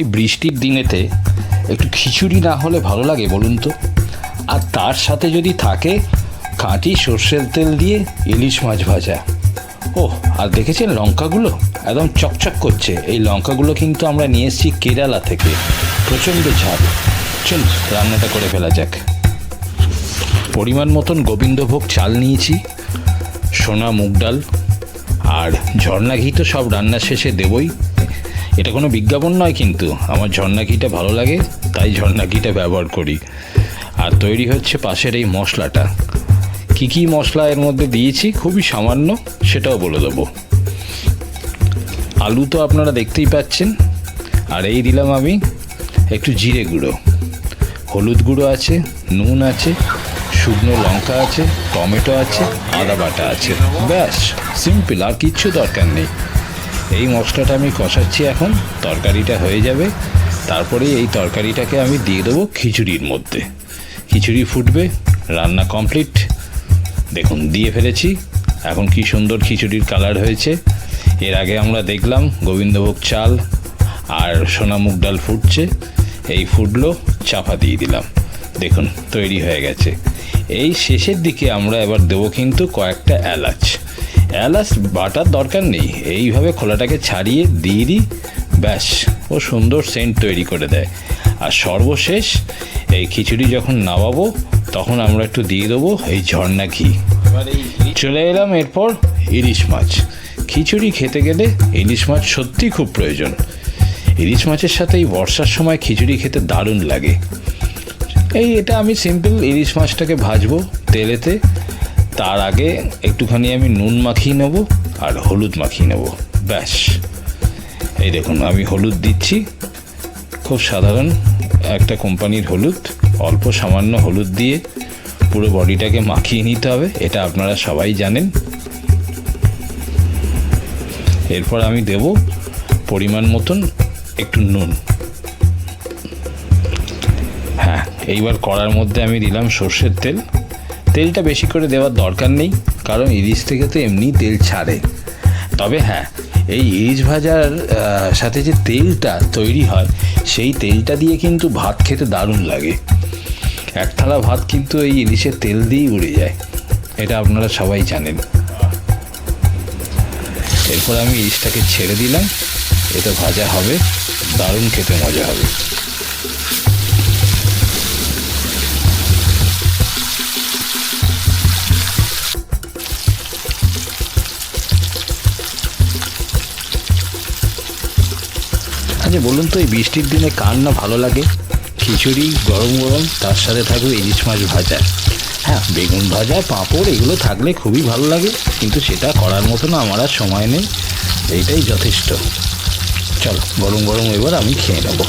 এই বৃষ্টির দিনেতে একটু খিচুড়ি না হলে ভালো লাগে বলুন তো? আর তার সাথে যদি থাকে খাঁটি সর্ষের তেল দিয়ে ইলিশ মাছ ভাজা। ও আর দেখেছেন লঙ্কাগুলো একদম চকচক করছে। এই লঙ্কাগুলো কিন্তু আমরা নিয়ে এসেছি কেরালা থেকে, প্রচণ্ড ঝাল। চল রান্নাটা করে ফেলা যাক। পরিমাণ মতন গোবিন্দভোগ চাল নিয়েছি, সোনা মুগ ডাল আর ঝর্ণা ঘি তো সব রান্নার শেষে দেবই। এটা কোনো বিজ্ঞাপন নয়, কিন্তু আমার ঝর্ণা ঘিটা ভালো লাগে তাই ঝর্ণা ঘিটা ব্যবহার করি। আর তৈরি হচ্ছে পাশের এই মশলাটা। কী কী মশলা এর মধ্যে দিয়েছি খুবই সামান্য, সেটাও বলে দেবো। আলু তো আপনারা দেখতেই পাচ্ছেন। আর এই দিলাম আমি একটু জিরে গুঁড়ো, হলুদ গুঁড়ো আছে, নুন আছে, শুকনো লঙ্কা আছে, টমেটো আছে, আদা বাটা আছে। ব্যাস সিম্পল, আর কিচ্ছু দরকার নেই। এই মশলাটা আমি কষাচ্ছি এখন, তরকারিটা হয়ে যাবে। তারপরে এই তরকারিটাকে আমি দিয়ে দেবো খিচুড়ির মধ্যে। খিচুড়ি ফুটবে, রান্না কমপ্লিট। দেখুন দিয়ে ফেলেছি। এখন কি সুন্দর খিচুড়ির কালার হয়েছে। এর আগে আমরা দেখলাম গোবিন্দভোগ চাল আর সোনা মুগ ডাল ফুটছে। এই ফুটলো, চাপা দিয়ে দিলাম। দেখুন তৈরি হয়ে গেছে। এই শেষের দিকে আমরা এবার দেবো কিন্তু কয়েকটা এলাচ। এলাচ বাটার দরকার নেই, এইভাবে খোলাটাকে ছাড়িয়ে দিয়ে দিই, ব্যাস ও সুন্দর সেন্ট তৈরি করে দেয়। আর সর্বশেষ এই খিচুড়ি যখন নামাবো তখন আমরা একটু দিয়ে দেবো এই ঝর্ণা ঘি। চলে এলাম এরপর ইলিশ মাছ। খিচুড়ি খেতে গেলে ইলিশ মাছ সত্যি খুব প্রয়োজন। ইলিশ মাছের সাথে এই বর্ষার সময় খিচুড়ি খেতে দারুণ লাগে। এটা আমি সিম্পল ইলিশ মাছটাকে ভাজবো তেলেতে। তার আগে একটুখানি আমি নুন মাখিয়ে নেব আর হলুদ মাখিয়ে নেব, ব্যাস। এই দেখুন আমি হলুদ দিচ্ছি, খুব সাধারণ একটা কোম্পানির হলুদ। অল্প সামান্য হলুদ দিয়ে পুরো বডিটাকে মাখিয়ে নিতে হবে, এটা আপনারা সবাই জানেন। এরপর আমি দেব পরিমাণ মতন একটু নুন। হ্যাঁ, এইবার কড়ার মধ্যে আমি দিলাম সর্ষের তেল। তেলটা বেশি করে দেওয়ার দরকার নেই, কারণ ইলিশ থেকে তো এমনি তেল ছাড়ে। তবে হ্যাঁ, এই ইলিশ ভাজার সাথে যে তেলটা তৈরি হয় সেই তেলটা দিয়ে কিন্তু ভাত খেতে দারুণ লাগে। এক থালা ভাত কিন্তু এই ইলিশের তেল দিয়েই উড়ে যায়, এটা আপনারা সবাই জানেন। এরপর আমি ইলিশটাকে ছেড়ে দিলাম, এটা ভাজা হবে, দারুণ খেতে মজা হবে। আচ্ছা বলুন তো, এই বৃষ্টির দিনে কার না ভালো লাগে? খিচুড়ি গরম গরম, তার সাথে থাকবে ইলিশ মাছ ভাজা। হ্যাঁ, বেগুন ভাজা, পাঁপড় এগুলো থাকলে খুবই ভালো লাগে, কিন্তু সেটা করার মতো না আমার আর সময় নেই। এইটাই যথেষ্ট। চলো গরম গরম এবার আমি খেয়ে নেব।